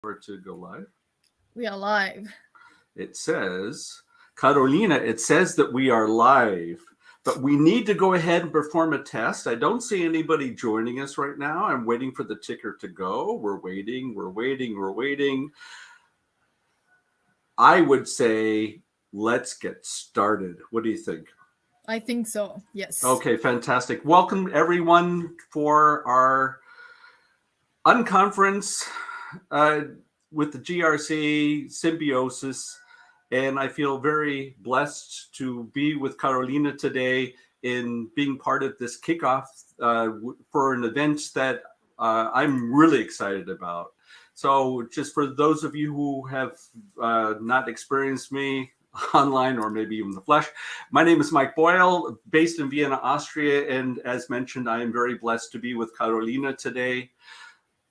Or to go live. We are live. It says, Carolina, it says that we are live, but we need to go ahead and perform a test. I don't see anybody joining us right now. I'm waiting for the ticker to go. We're waiting. I would say, let's get started. What do you think? I think so. Yes. Okay, fantastic. Welcome everyone for our unconference with the GRC Symbiosis. And I feel very blessed to be with Carolina today in being part of this kickoff for an event that I'm really excited about. So just for those of you who have not experienced me online or maybe even the flesh, my name is Mike Boyle, based in Vienna, Austria. And as mentioned, I am very blessed to be with Carolina today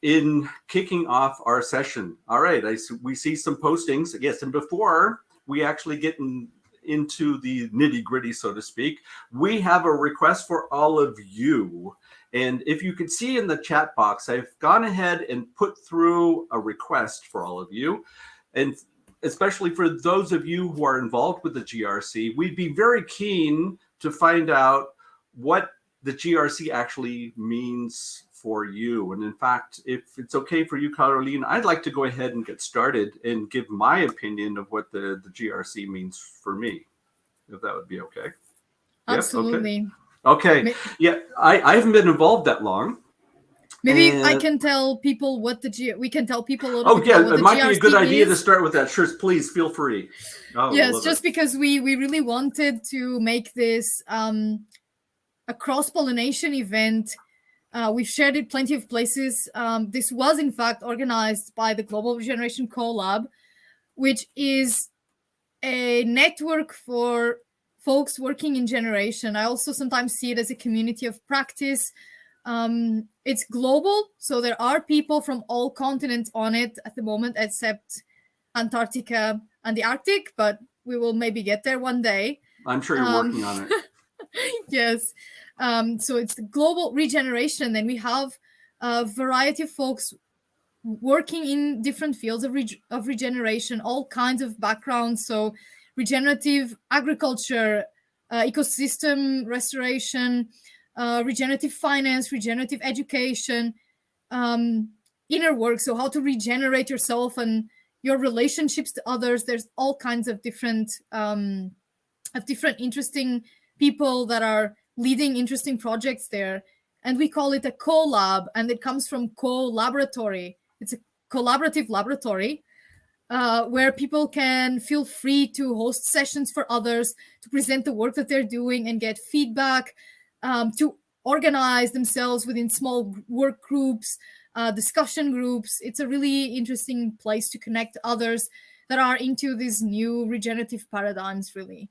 in kicking off our session. All right, we see some postings. Yes, and before we actually get into the nitty gritty, so to speak, we have a request for all of you. And if you can see in the chat box, I've gone ahead and put through a request for all of you. And especially for those of you who are involved with the GRC, we'd be very keen to find out what the GRC actually means for you. And in fact, if it's okay for you, Caroline, I'd like to go ahead and get started and give my opinion of what the GRC means for me, if that would be okay. Absolutely. Yeah, okay. Yeah, I haven't been involved that long. Maybe I can tell people what we can tell people a little bit about what the GRC is. It might be a good idea to start with that. Sure, please feel free. Yes, just because we really wanted to make this a cross-pollination event. We've shared it plenty of places. This was, in fact, organized by the Global Regeneration Collab, which is a network for folks working in generation. I also sometimes see it as a community of practice. It's global, so there are people from all continents on it at the moment, except Antarctica and the Arctic, but we will maybe get there one day. I'm sure you're working on it. Yes. So it's global regeneration, and we have a variety of folks working in different fields of regeneration, all kinds of backgrounds. So regenerative agriculture, ecosystem restoration, regenerative finance, regenerative education, inner work. So how to regenerate yourself and your relationships to others. There's all kinds of different interesting people that are leading interesting projects there. And we call it a collab, and it comes from co-laboratory. It's a collaborative laboratory where people can feel free to host sessions for others, to present the work that they're doing and get feedback, to organize themselves within small work groups, discussion groups. It's a really interesting place to connect to others that are into these new regenerative paradigms, really.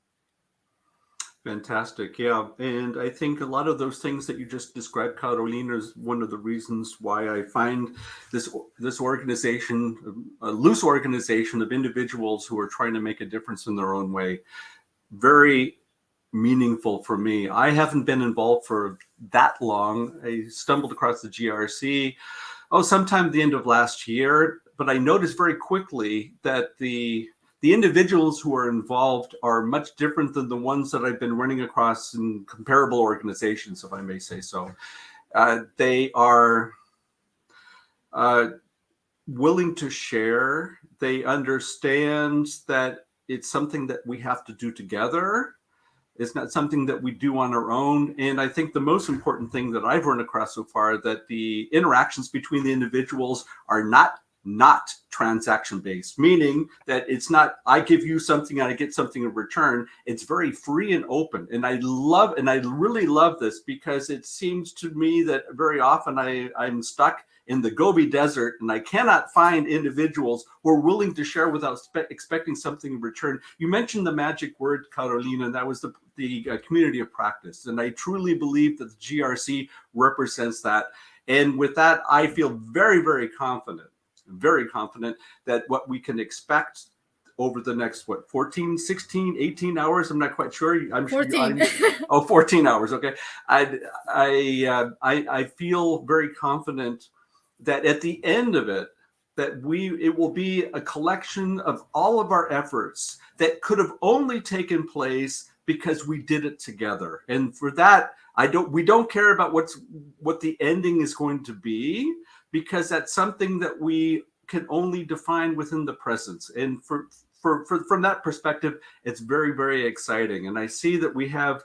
Fantastic. Yeah. And I think a lot of those things that you just described, Carolina, is one of the reasons why I find this organization, a loose organization of individuals who are trying to make a difference in their own way, very meaningful for me. I haven't been involved for that long. I stumbled across the GRC, sometime at the end of last year, but I noticed very quickly that the individuals who are involved are much different than the ones that I've been running across in comparable organizations, if I may say so. They are willing to share. They understand that it's something that we have to do together. It's not something that we do on our own. And I think the most important thing that I've run across so far, that the interactions between the individuals are not transaction based, meaning that it's not I give you something and I get something in return. It's very free and open. And I really love this, because it seems to me that very often I'm stuck in the Gobi Desert and I cannot find individuals who are willing to share without expecting something in return. You mentioned the magic word, Carolina, and that was the community of practice. And I truly believe that the GRC represents that. And with that, I feel very, very confident that what we can expect over the next, 14, 16, 18 hours? I'm not quite sure. I'm 14. Sure 14 hours. Okay. I feel very confident that at the end of it, that it will be a collection of all of our efforts that could have only taken place because we did it together. And for that, we don't care about what the ending is going to be, because that's something that we can only define within the presence. And from that perspective, it's very, very exciting. And I see that we have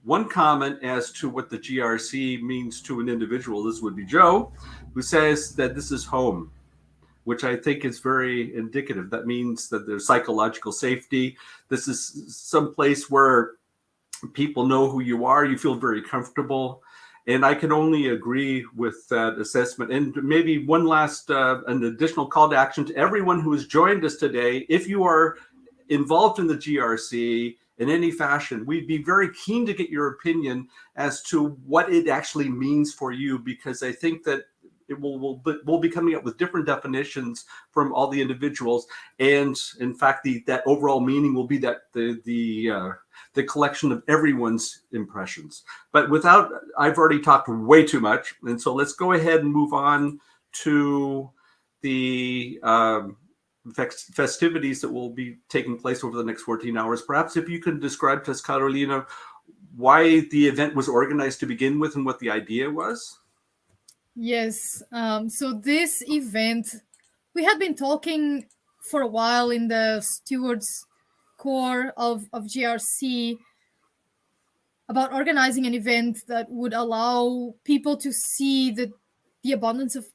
one comment as to what the GRC means to an individual. This would be Joe, who says that this is home, which I think is very indicative. That means that there's psychological safety. This is some place where people know who you are. You feel very comfortable. And I can only agree with that assessment. And maybe one last, an additional call to action to everyone who has joined us today. If you are involved in the GRC in any fashion, we'd be very keen to get your opinion as to what it actually means for you, because I think that we'll be coming up with different definitions from all the individuals. And in fact, that overall meaning will be that the collection of everyone's impressions. But I've already talked way too much. And so let's go ahead and move on to the festivities that will be taking place over the next 14 hours. Perhaps if you can describe to us, Carolina, why the event was organized to begin with and what the idea was. Yes. So this event, we had been talking for a while in the stewards core of GRC about organizing an event that would allow people to see the abundance of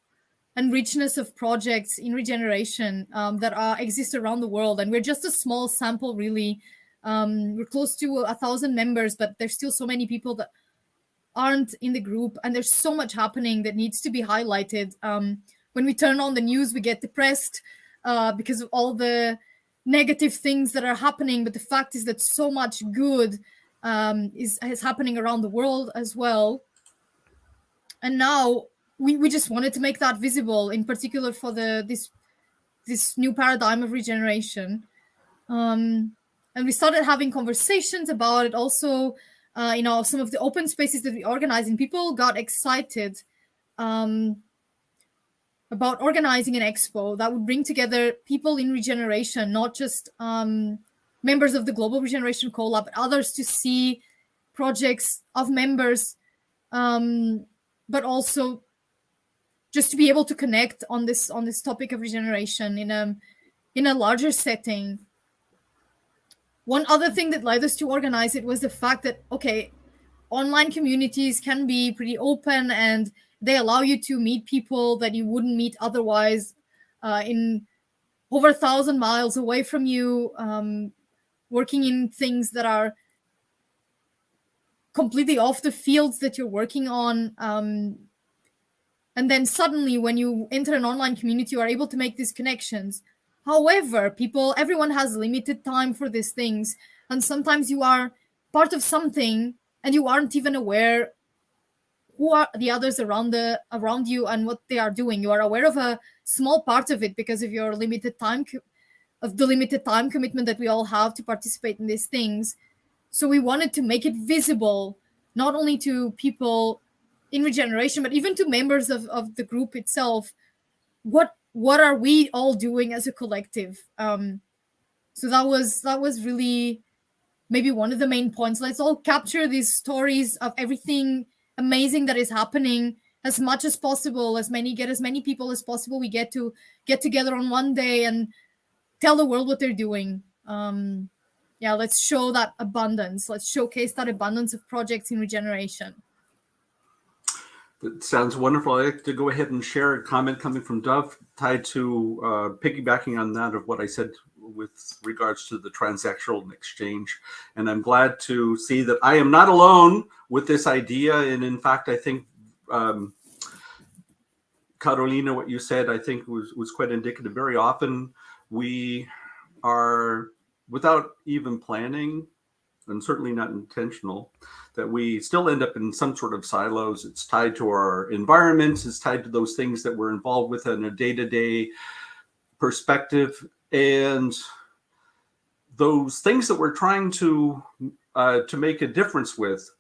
and richness of projects in regeneration that exist around the world. And we're just a small sample, really. We're close to 1,000 members, but there's still so many people that aren't in the group, and there's so much happening that needs to be highlighted. When we turn on the news, we get depressed because of all the negative things that are happening, but the fact is that so much good is happening around the world as well. And now we just wanted to make that visible, in particular for this new paradigm of regeneration. And we started having conversations about it also. Some of the open spaces that we organize, and people got excited about organizing an expo that would bring together people in regeneration, not just members of the Global Regeneration Collab, but others to see projects of members, but also just to be able to connect on this topic of regeneration in a larger setting. One other thing that led us to organize it was the fact that, okay, online communities can be pretty open and they allow you to meet people that you wouldn't meet otherwise in over 1,000 miles away from you, working in things that are completely off the fields that you're working on. And then suddenly when you enter an online community, you are able to make these connections. However, everyone has limited time for these things. And sometimes you are part of something and you aren't even aware who are the others around you and what they are doing. You are aware of a small part of it because of your limited time commitment that we all have to participate in these things. So we wanted to make it visible, not only to people in regeneration, but even to members of the group itself. What are we all doing as a collective? So that was really maybe one of the main points. Let's all capture these stories of everything amazing that is happening as much as possible, get as many people as possible. We get to get together on one day and tell the world what they're doing. Let's show that abundance. Let's showcase that abundance of projects in regeneration. That sounds wonderful. I'd like to go ahead and share a comment coming from Dove tied to piggybacking on that of what I said with regards to the transactional exchange. And I'm glad to see that I am not alone with this idea. And in fact, I think, Carolina, what you said, I think was quite indicative. Very often we are, without even planning, and certainly not intentional, that we still end up in some sort of silos. It's tied to our environments. It's tied to those things that we're involved with in a day-to-day perspective. And those things that we're trying to make a difference with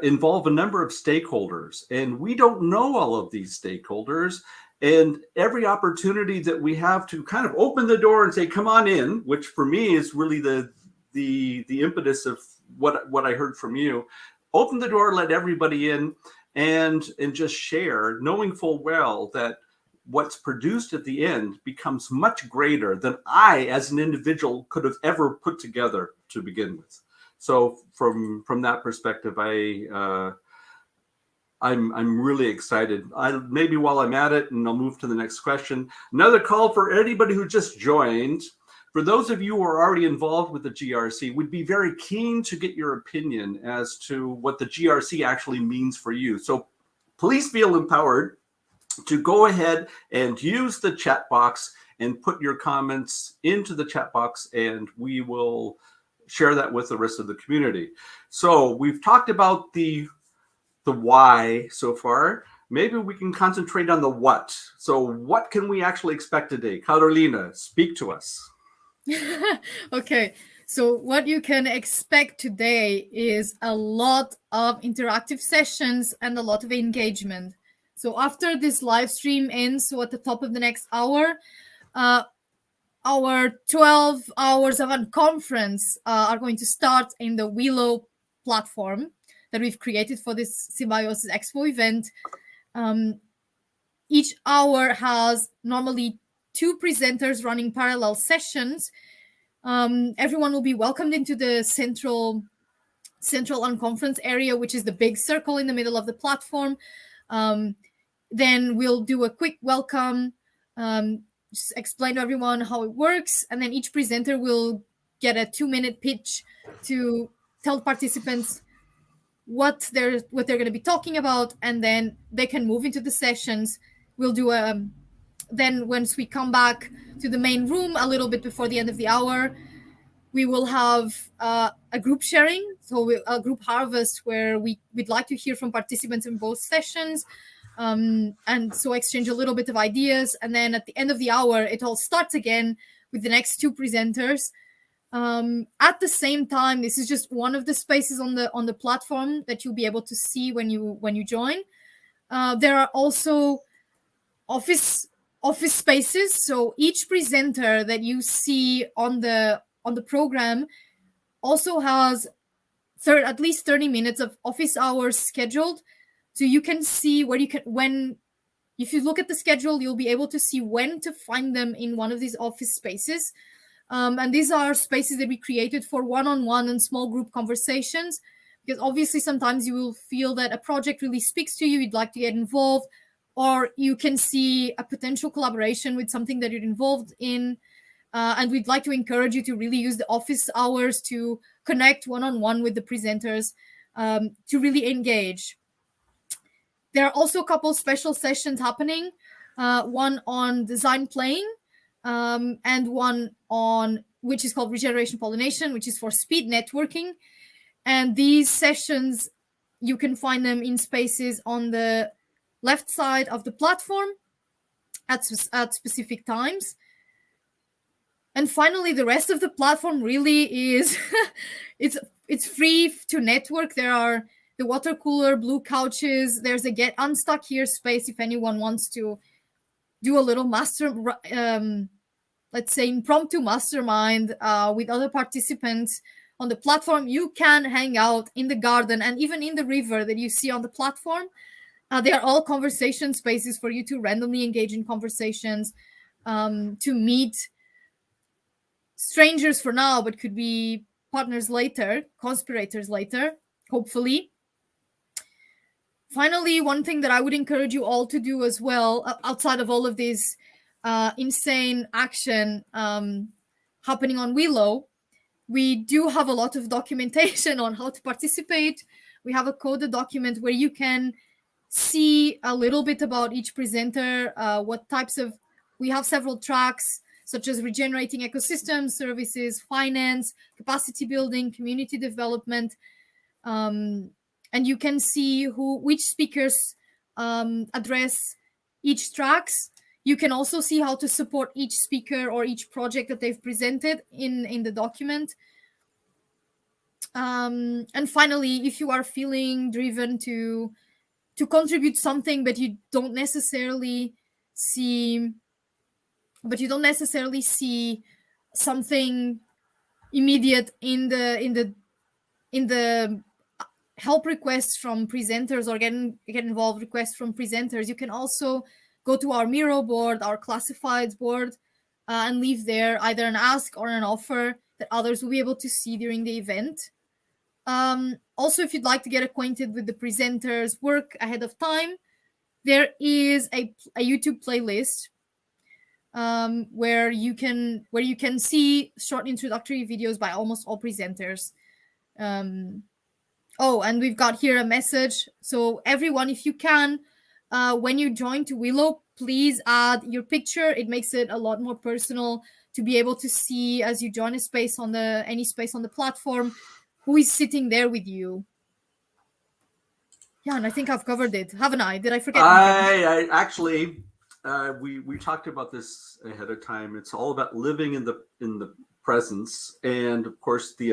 involve a number of stakeholders. And we don't know all of these stakeholders. And every opportunity that we have to kind of open the door and say, come on in, which for me is really the impetus of what I heard from you. Open the door, let everybody in, and just share, knowing full well that what's produced at the end becomes much greater than I, as an individual, could have ever put together to begin with. So from that perspective, I'm really excited. Maybe while I'm at it, and I'll move to the next question. Another call for anybody who just joined. For those of you who are already involved with the GRC, we'd be very keen to get your opinion as to what the GRC actually means for you. So please feel empowered to go ahead and use the chat box and put your comments into the chat box, and we will share that with the rest of the community. So we've talked about the why so far. Maybe we can concentrate on the what. So what can we actually expect today? Carolina, speak to us. Okay, so what you can expect today is a lot of interactive sessions and a lot of engagement. So after this live stream ends, so at the top of the next hour, our 12 hours of a conference are going to start in the Willow platform that we've created for this Symbiosis Expo event. Each hour has normally 2 presenters running parallel sessions. Everyone will be welcomed into the central unconference area, which is the big circle in the middle of the platform. Then we'll do a quick welcome, just explain to everyone how it works, and then each presenter will get a 2-minute pitch to tell participants what they're going to be talking about, and then they can move into the sessions. We'll do then once we come back to the main room a little bit before the end of the hour, we will have a group sharing, so a group harvest where we'd like to hear from participants in both sessions, and so exchange a little bit of ideas. And then at the end of the hour, it all starts again with the next 2 presenters. At the same time, this is just one of the spaces on the platform that you'll be able to see when you join. There are also office spaces. So each presenter that you see on the program also has at least 30 minutes of office hours scheduled. So you can see if you look at the schedule, you'll be able to see when to find them in one of these office spaces. And these are spaces that we created for one-on-one and small group conversations, because obviously sometimes you will feel that a project really speaks to you, you'd like to get involved, or you can see a potential collaboration with something that you're involved in. And we'd like to encourage you to really use the office hours to connect one-on-one with the presenters, to really engage. There are also a couple special sessions happening, one on design playing, and one on which is called regeneration pollination, which is for speed networking. And these sessions, you can find them in spaces on the left side of the platform at specific times. And finally, the rest of the platform really is it's free to network. There are the water cooler, blue couches. There's a get unstuck here space if anyone wants to do a little let's say impromptu mastermind with other participants on the platform. You can hang out in the garden and even in the river that you see on the platform. They are all conversation spaces for you to randomly engage in conversations, to meet strangers for now, but could be partners later, conspirators later, hopefully. Finally, one thing that I would encourage you all to do as well, outside of all of this insane action happening on Willow, we do have a lot of documentation on how to participate. We have a coded document where you can see a little bit about each presenter, what types of, we have several tracks, such as regenerating ecosystems, services, finance, capacity building, community development. And you can see which speakers address each tracks. You can also see how to support each speaker or each project that they've presented in the document. And finally, if you are feeling driven to contribute something, but you don't necessarily see, but you don't necessarily see something immediate in the help requests from presenters or get involved requests from presenters. You can also go to our Miro board, our classifieds board, and leave there either an ask or an offer that others will be able to see during the event. Also, if you'd like to get acquainted with the presenters' work ahead of time, there is a YouTube playlist where you can see short introductory videos by almost all presenters. Oh, and we've got here a message. So everyone, if you can, when you join to Willow, please add your picture. It makes it a lot more personal to be able to see as you join a space on any space on the platform who is sitting there with you. Yeah, and I think I've covered it, haven't I? Did I forget anything? I actually, we talked about this ahead of time. It's all about living in the presence, and of course the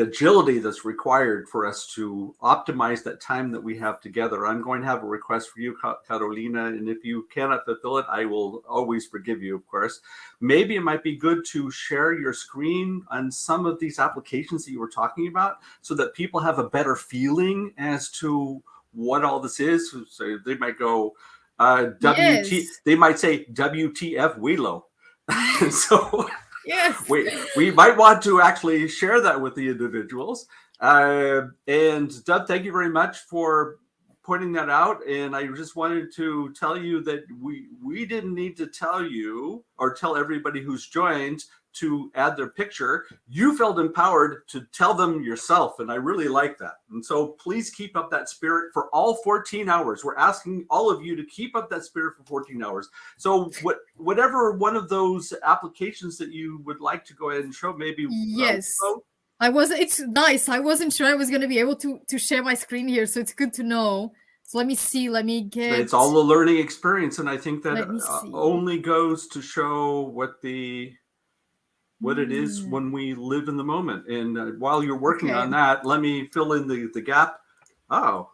agility that's required for us to optimize that time that we have together. I'm going to have a request for you, Carolina, and if you cannot fulfill it, I will always forgive you, of course. Maybe it might be good to share your screen on some of these applications that you were talking about, so that people have a better feeling as to what all this is. So they might go Yes. they might say WTF Wilo. So Yes. we might want to actually share that with the individuals. And Doug, thank you very much for pointing that out. And I just wanted to tell you that we didn't need to tell you or tell everybody who's joined to add their picture. You felt empowered to tell them yourself, and I really like that. And so please keep up that spirit for all 14 hours. We're asking all of you to keep up that spirit for 14 hours. So whatever one of those applications that you would like to go ahead and show, maybe. Yes. It's nice. I wasn't sure I was going to be able to share my screen here, so it's good to know. So let me see. Let me get. It's all a learning experience, and I think that only goes to show what it is when we live in the moment. And while you're working on that, let me fill in the gap. Oh,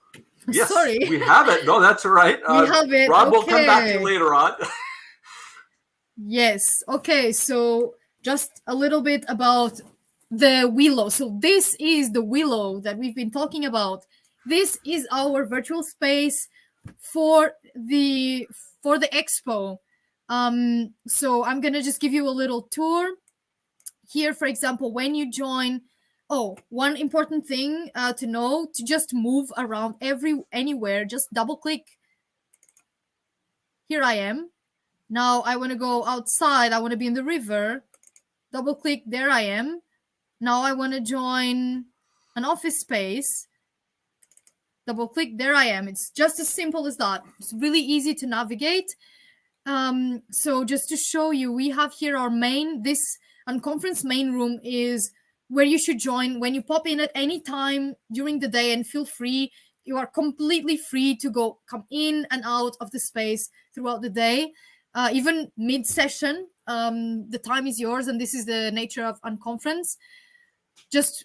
yes, sorry. We have it. No, that's all right. We have it. Rob will come back to you later on. Yes. Okay. So just a little bit about the Willow. So this is the Willow that we've been talking about. This is our virtual space for the expo. So I'm gonna just give you a little tour. Here, for example, when you join, one important thing to know, to just move around anywhere, just double click. Here I am. Now I want to go outside. I want to be in the river. Double click. There I am. Now I want to join an office space. Double click. There I am. It's just as simple as that. It's really easy to navigate. So just to show you, we have here our this unconference main room is where you should join when you pop in at any time during the day, and feel free. You are completely free to come in and out of the space throughout the day, even mid-session. The time is yours, and this is the nature of unconference. Just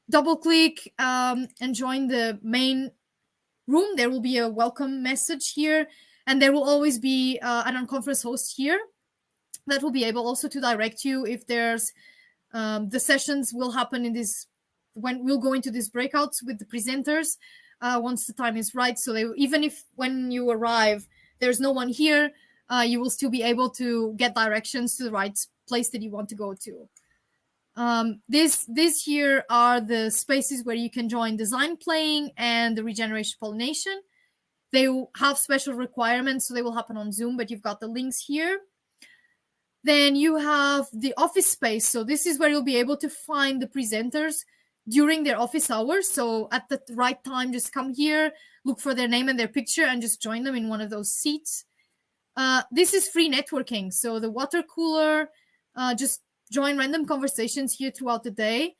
double click and join the main room. There will be a welcome message here, and there will always be an unconference host here that will be able also to direct you if there's the sessions will happen when we'll go into these breakouts with the presenters once the time is right. So even if when you arrive there's no one here, you will still be able to get directions to the right place that you want to go to. These here are the spaces where you can join design playing and the regeneration pollination. They will have special requirements, so they will happen on Zoom, but you've got the links here. Then you have the office space. So this is where you'll be able to find the presenters during their office hours. So at the right time, just come here, look for their name and their picture, and just join them in one of those seats. This is free networking. So the water cooler, just join random conversations here throughout the day.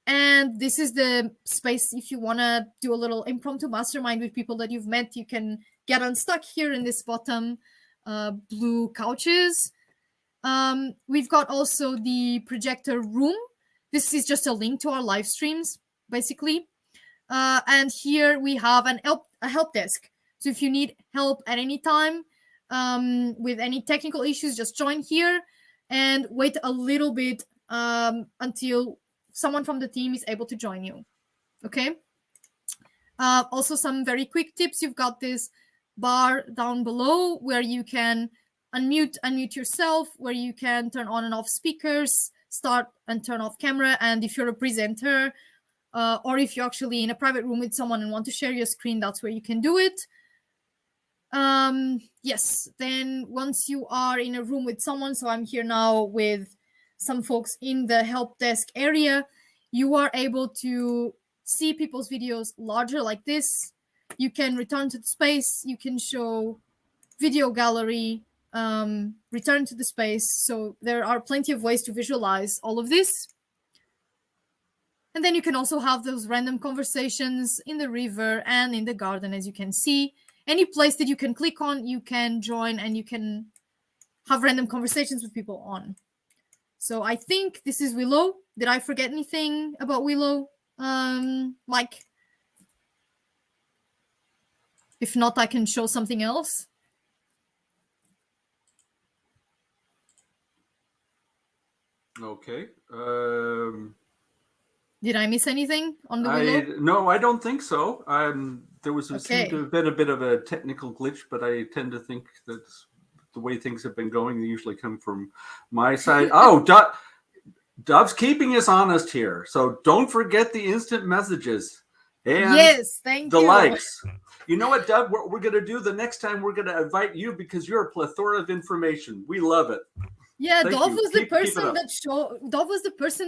And this is the space if you want to do a little impromptu mastermind with people that you've met. You can get unstuck here in this bottom blue couches. We've got also the projector room. This is just a link to our live streams, basically. And here we have a help desk. So if you need help at any time, with any technical issues, just join here and wait a little bit until someone from the team is able to join you. Okay. Also, some very quick tips. You've got this bar down below where you can unmute yourself, where you can turn on and off speakers, start and turn off camera. And if you're a presenter, or if you're actually in a private room with someone and want to share your screen, that's where you can do it. Yes, then once you are in a room with someone, so I'm here now with some folks in the help desk area, you are able to see people's videos larger like this. You can return to the space, you can show video gallery, return to the space. So there are plenty of ways to visualize all of this. And then you can also have those random conversations in the river and in the garden, as you can see. Any place that you can click on, you can join and you can have random conversations with people on. So I think this is Willow. Did I forget anything about Willow, Mike? If not, I can show something else. Okay. Did I miss anything on the Willow? No, I don't think so. There seemed to have been a bit of a technical glitch, but I tend to think that the way things have been going, they usually come from my side. Oh, Dove's keeping us honest here. So don't forget the instant messages and yes, thank the you. likes. You know what, Dove? What we're going to do the next time, we're going to invite you because you're a plethora of information. We love it. Yeah, Dove was the person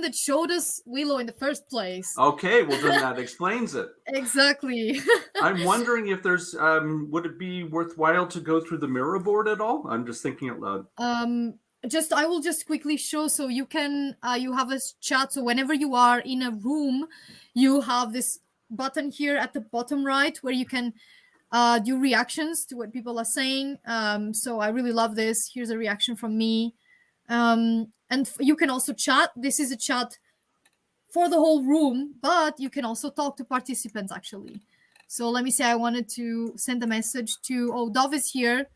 that showed us Willow in the first place. Okay, well then that explains it. Exactly. I'm wondering if there's would it be worthwhile to go through the mirror board at all? I'm just thinking out loud. I will just quickly show. So you can you have a chat. So whenever you are in a room, you have this button here at the bottom right where you can do reactions to what people are saying. So I really love this. Here's a reaction from me. And you can also chat. This is a chat for the whole room, but you can also talk to participants actually. So let me say I wanted to send a message to, Dove is here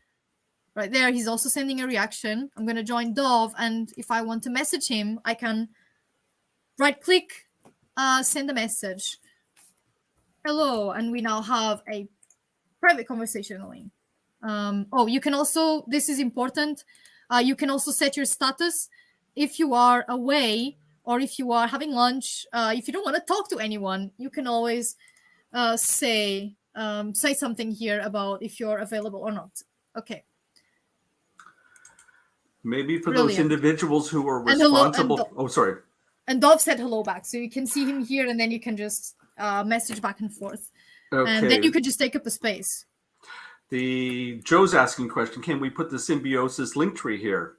right there. He's also sending a reaction. I'm going to join Dove. And if I want to message him, I can right click, send a message. Hello. And we now have a private conversation going. You can also, this is important. You can also set your status if you are away or if you are having lunch. If you don't want to talk to anyone, you can always say something here about if you're available or not. Okay. Maybe for those individuals who are responsible. Sorry. And Dove said hello back, so you can see him here, and then you can just message back and forth, and then you could just take up a space. Joe's asking a question. Can we put the Symbiosis link tree here?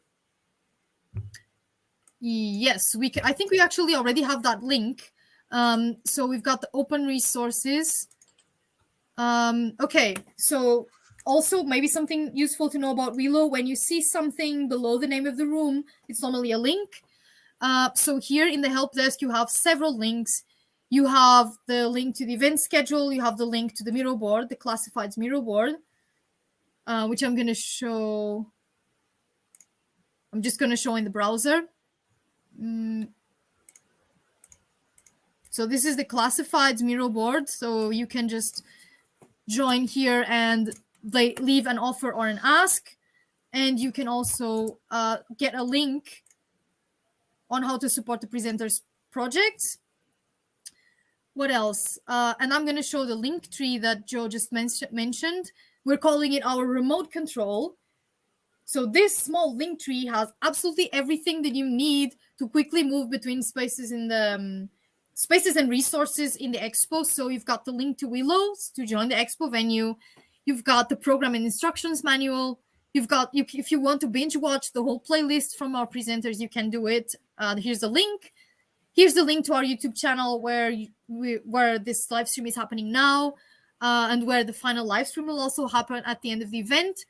Yes, we can. I think we actually already have that link. So we've got the open resources. Okay, so also maybe something useful to know about Willow. When you see something below the name of the room, it's normally a link. So here in the help desk, you have several links. You have the link to the event schedule. You have the link to the Miro board, the classifieds Miro board. Which I'm going to show. I'm just going to show in the browser. So this is the classifieds Miro board. So you can just join here and leave an offer or an ask. And you can also get a link on how to support the presenter's projects. What else? And I'm going to show the link tree that Joe just mentioned. We're calling it our remote control. So this small link tree has absolutely everything that you need to quickly move between spaces in the spaces and resources in the Expo. So you've got the link to Willows to join the Expo venue. You've got the program and instructions manual. You've got, if you want to binge watch the whole playlist from our presenters, you can do it. Here's the link. Here's the link to our YouTube channel where this live stream is happening now. And where the final live stream will also happen at the end of the event.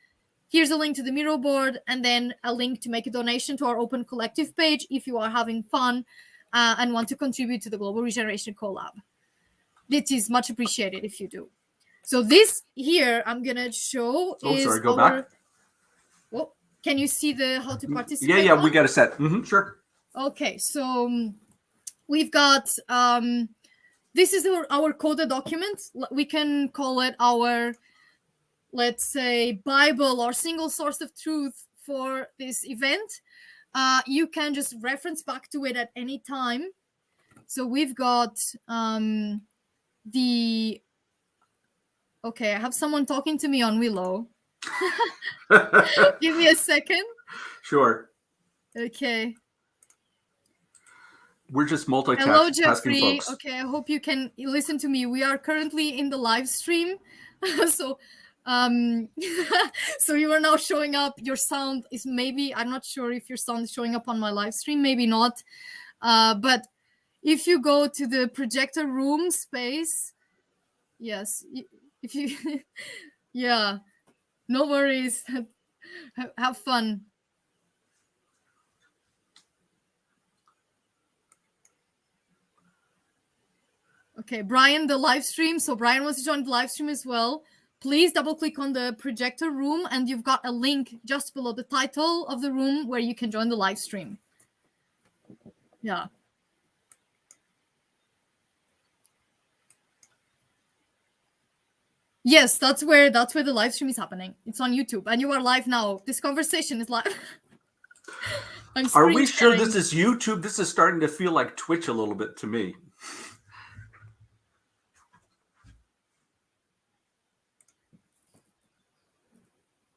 Here's a link to the Miro board, and then a link to make a donation to our Open Collective page if you are having fun and want to contribute to the Global Regeneration Collab. It is much appreciated if you do. So this here I'm going to show Sorry, go back. Can you see the how to participate? Yeah, we got a set. Sure. Okay, so we've got this is our coded document. We can call it our, let's say, Bible or single source of truth for this event. You can just reference back to it at any time. So we've got the, okay, I have someone talking to me on Willow. Give me a second. Sure. Okay. We're just multitasking. Hello, Jeffrey. Folks. Okay, I hope you can listen to me. We are currently in the live stream. So so you are now showing up. Your sound is maybe, I'm not sure if your sound is showing up on my live stream, maybe not. But if you go to the projector room space, yes, if you yeah, no worries. Have fun. Okay, Brian, the live stream. So Brian wants to join the live stream as well. Please double click on the projector room and you've got a link just below the title of the room where you can join the live stream. Yeah. Yes, that's where the live stream is happening. It's on YouTube and you are live now. This conversation is live. Are we sure this is YouTube? This is starting to feel like Twitch a little bit to me.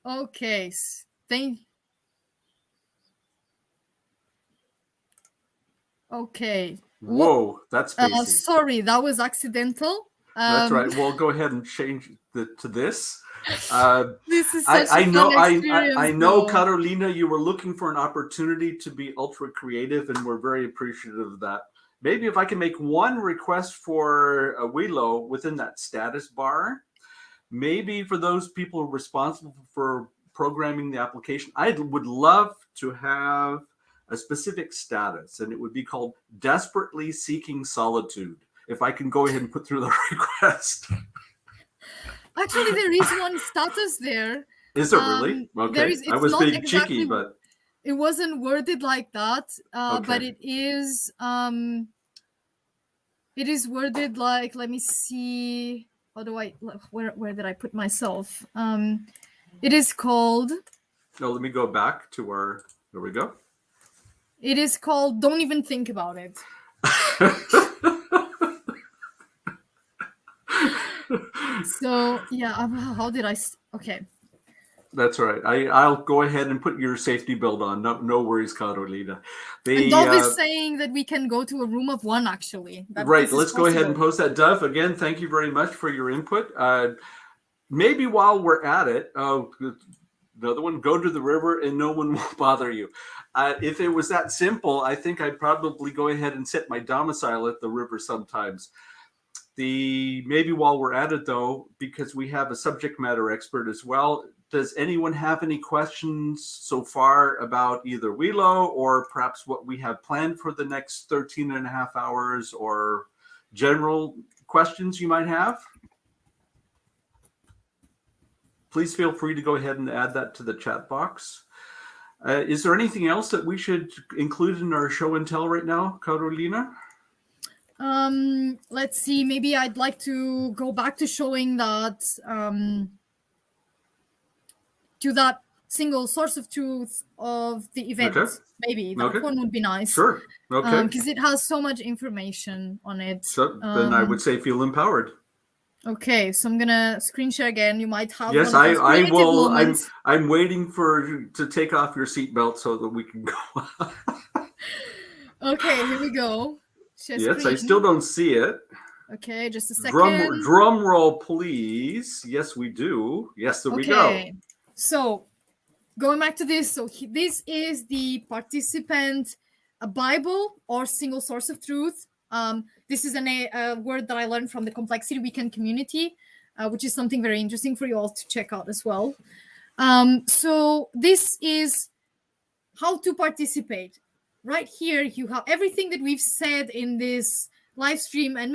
Okay. Okay. Whoa, that's spacey. Sorry, that was accidental. That's right. Well, go ahead and change to this. This is such a fun experience. I know, Carolina, you were looking for an opportunity to be ultra creative, and we're very appreciative of that. Maybe if I can make one request for a Willow within that status bar, maybe for those people responsible for programming the application, I would love to have a specific status, and it would be called Desperately Seeking Solitude. If I can go ahead and put through the request. Actually, there is one status there. Is there really? Okay. I was being exactly cheeky, but it wasn't worded like that. Okay. But it is worded like, let me see. How do I, where did I put myself? It is called. No, let me go back to our, there we go. It is called Don't Even Think About It. So yeah, how did I? Okay. That's right. I'll go ahead and put your safety belt on. No worries, Carolina. Dove is saying that we can go to a room of one. Actually, right. Let's go ahead and post that. Dove, again, thank you very much for your input. Maybe while we're at it, another one: go to the river and no one will bother you. If it was that simple, I think I'd probably go ahead and set my domicile at the river sometimes. Maybe while we're at it though, because we have a subject matter expert as well, does anyone have any questions so far about either Willow or perhaps what we have planned for the next 13 and a half hours, or general questions you might have? Please feel free to go ahead and add that to the chat box. Is there anything else that we should include in our show and tell right now, Carolina? Let's see, maybe I'd like to go back to showing that to that single source of truth of the event. Okay. Maybe that one would be nice. Sure. Okay. Because it has so much information on it. So then I would say feel empowered. Okay, so I'm gonna screen share again. You might have. Yes, I will. Moments. I'm waiting to take off your seatbelt so that we can go. Okay, here we go. Share yes, screen. I still don't see it. Okay, just a second. Drum roll, please. Yes, we do. Yes, there we go. So going back to this, so this is the participant Bible or single source of truth. This is a word that I learned from the Complexity Weekend community, which is something very interesting for you all to check out as well. So this is how to participate. Right here, you have everything that we've said in this live stream, and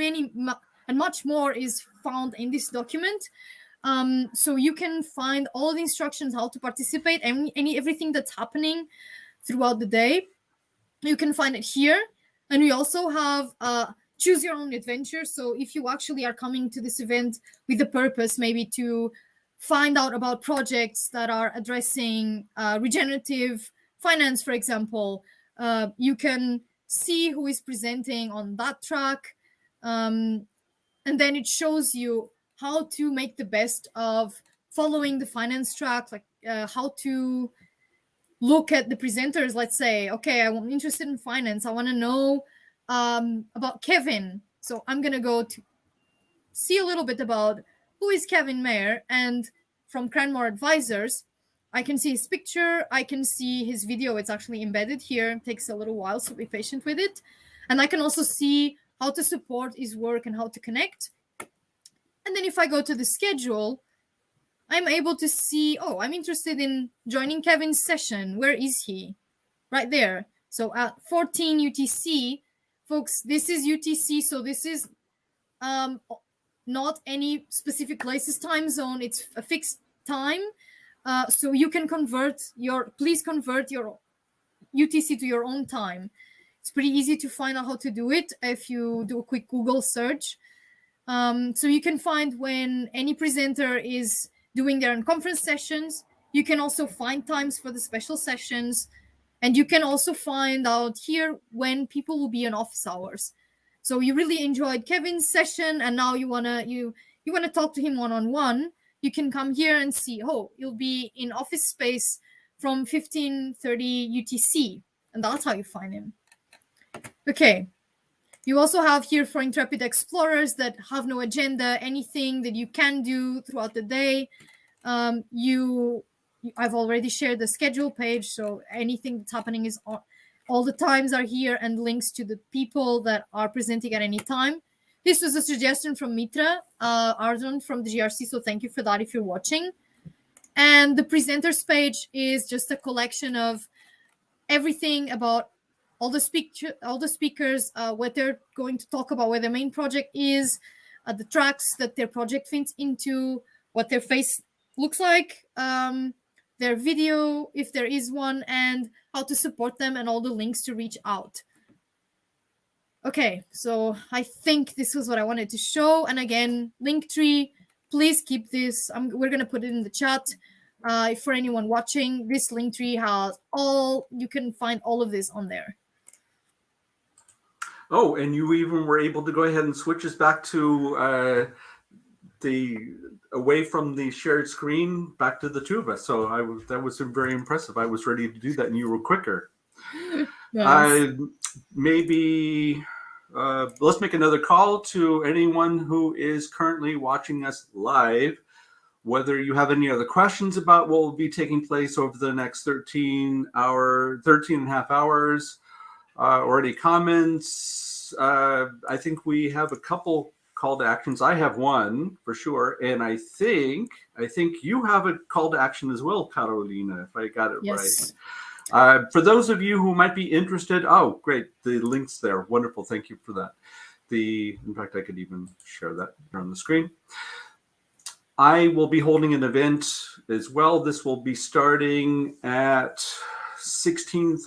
much more is found in this document. So you can find all the instructions how to participate, and everything that's happening throughout the day. You can find it here. And we also have choose your own adventure. So if you actually are coming to this event with the purpose maybe to find out about projects that are addressing regenerative finance, for example, you can see who is presenting on that track. And then it shows you how to make the best of following the finance track, like how to look at the presenters. Let's say, okay, I'm interested in finance. I want to know about Kevin. So I'm going to go to see a little bit about who is Kevin Mayer. And from Cranmore Advisors, I can see his picture. I can see his video. It's actually embedded here. It takes a little while, so be patient with it. And I can also see how to support his work and how to connect. And then if I go to the schedule, I'm able to see, oh, I'm interested in joining Kevin's session. Where is he? Right there. So at 14 UTC, folks, this is UTC. So this is not any specific places time zone. It's a fixed time. So you can please convert your UTC to your own time. It's pretty easy to find out how to do it if you do a quick Google search. So you can find when any presenter is doing their own conference sessions. You can also find times for the special sessions. And you can also find out here when people will be in office hours. So you really enjoyed Kevin's session and now you wanna talk to him one-on-one. You can come here and see, oh, you'll be in office space from 15:30 UTC. And that's how you find him. Okay. You also have here for intrepid explorers that have no agenda, anything that you can do throughout the day. I've already shared the schedule page, so anything that's happening is all the times are here and links to the people that are presenting at any time. This was a suggestion from Mitra Ardon from the GRC, so thank you for that if you're watching. And the presenters page is just a collection of everything about all the speakers, what they're going to talk about, where their main project is, the tracks that their project fits into, what their face looks like, their video, if there is one, and how to support them, and all the links to reach out. Okay, so I think this was what I wanted to show. And again, Linktree, please keep this. We're going to put it in the chat. For anyone watching, this Linktree has you can find all of this on there. Oh, and you even were able to go ahead and switch us back to away from the shared screen back to the two of us. So that was very impressive. I was ready to do that, and you were quicker. Nice. Maybe let's make another call to anyone who is currently watching us live. Whether you have any other questions about what will be taking place over the next 13 and a half hours, or any comments. I think we have a couple call to actions. I have one for sure, and I think you have a call to action as well, Carolina, if I got it yes. right. For those of you who might be interested, oh, great, the link's there. Wonderful, thank you for that. In fact, I could even share that here on the screen. I will be holding an event as well. This will be starting at 16:30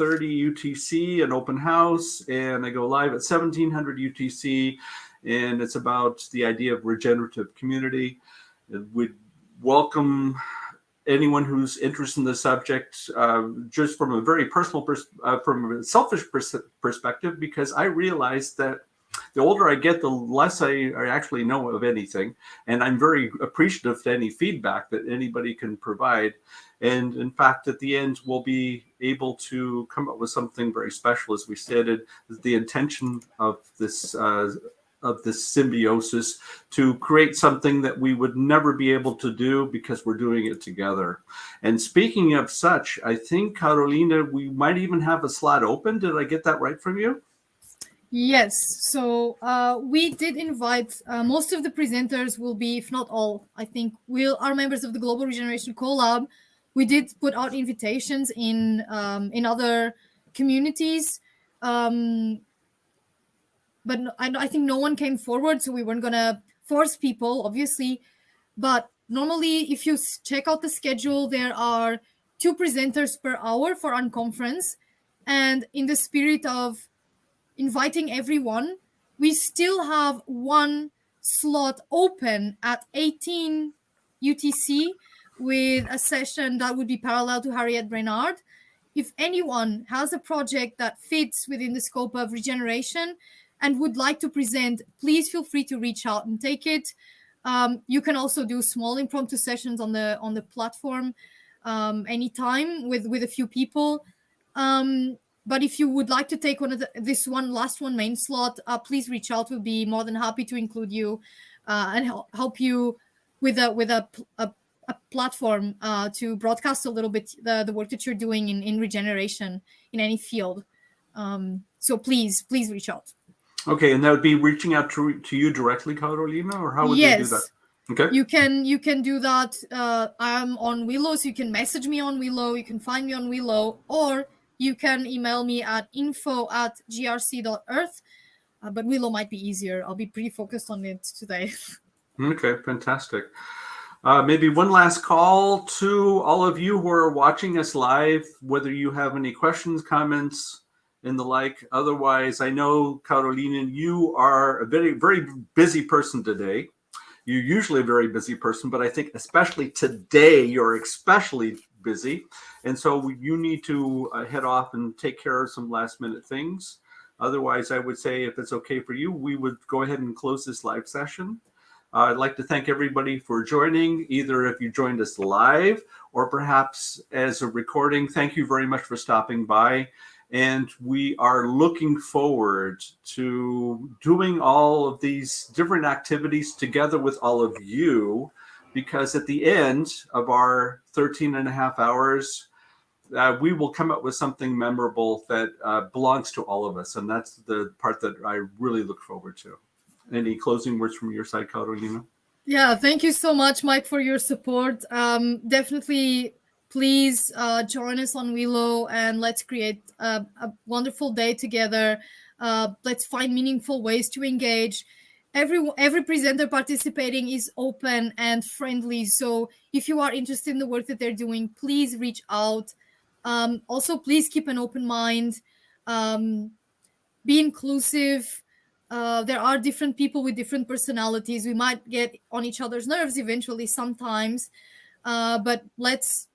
UTC, an open house, and I go live at 1700 UTC, and it's about the idea of regenerative community. We'd welcome anyone who's interested in the subject, just from a very personal, from a selfish perspective, because I realize that the older I get, the less I actually know of anything. And I'm very appreciative to any feedback that anybody can provide. And in fact, at the end, we'll be able to come up with something very special. As we stated, the intention of this symbiosis to create something that we would never be able to do because we're doing it together. And speaking of such, I think, Carolina, we might even have a slot open. Did I get that right from you? Yes. So we did invite most of the presenters will be, if not all, I think are members of the Global Regeneration Collab. We did put out invitations in other communities, but I think no one came forward, so we weren't gonna force people, obviously. But Normally, if you check out the schedule, there are 2 presenters per hour for unconference. And in the spirit of inviting everyone, we still have 1 slot open at 18 UTC with a session that would be parallel to Harriet Brainard. If anyone has a project that fits within the scope of regeneration and would like to present, please feel free to reach out and take it. You can also do small impromptu sessions on the platform anytime with a few people. But if you would like to take this last one main slot, please reach out. We'll be more than happy to include you and help you with a platform to broadcast a little bit the work that you're doing in regeneration in any field. So please reach out. Okay, and that would be reaching out to you directly, Carolina, or how would they do that? Okay. You can do that. I'm on Willow, so you can message me on Willow. You can find me on Willow, or you can email me at info@grc.earth. But Willow might be easier. I'll be pretty focused on it today. Okay, fantastic. Maybe one last call to all of you who are watching us live, whether you have any questions, comments, and the like. Otherwise, I know, Carolina, you are a very, very busy person today. You're usually a very busy person, but I think especially today, you're especially busy. And so you need to head off and take care of some last minute things. Otherwise, I would say, if it's okay for you, we would go ahead and close this live session. I'd like to thank everybody for joining, either if you joined us live or perhaps as a recording. Thank you very much for stopping by. And we are looking forward to doing all of these different activities together with all of you, because at the end of our 13 and a half hours, we will come up with something memorable that belongs to all of us. And that's the part that I really look forward to. Any closing words from your side, Carolina? Yeah, thank you so much, Mike, for your support. Definitely, please join us on Willow and let's create a wonderful day together. Let's find meaningful ways to engage. Every presenter participating is open and friendly. So if you are interested in the work that they're doing, please reach out. Also, please keep an open mind. Be inclusive. There are different people with different personalities. We might get on each other's nerves eventually sometimes, but let's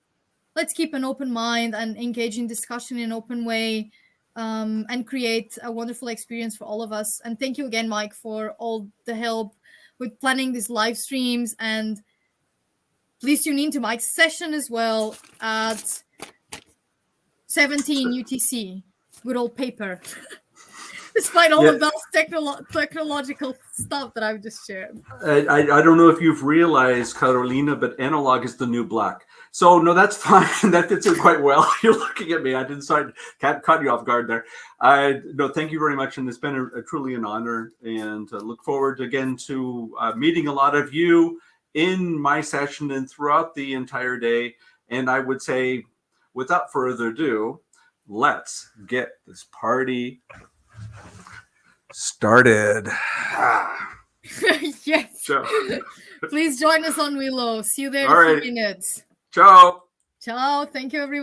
keep an open mind and engage in discussion in an open way, and create a wonderful experience for all of us. And thank you again, Mike, for all the help with planning these live streams. And please tune in to Mike's session as well at 17 UTC. Good old paper. Despite all of those technological stuff that I've just shared. I don't know if you've realized, Carolina, but analog is the new black. So no, that's fine. That fits in quite well. You're looking at me. I didn't caught you off guard there. No, thank you very much. And it's been truly an honor, and look forward again to meeting a lot of you in my session and throughout the entire day. And I would say, without further ado, let's get this party started. Yes. Ciao. Please join us on Willow. See you there All in a right. few minutes. Ciao. Ciao. Thank you, everyone.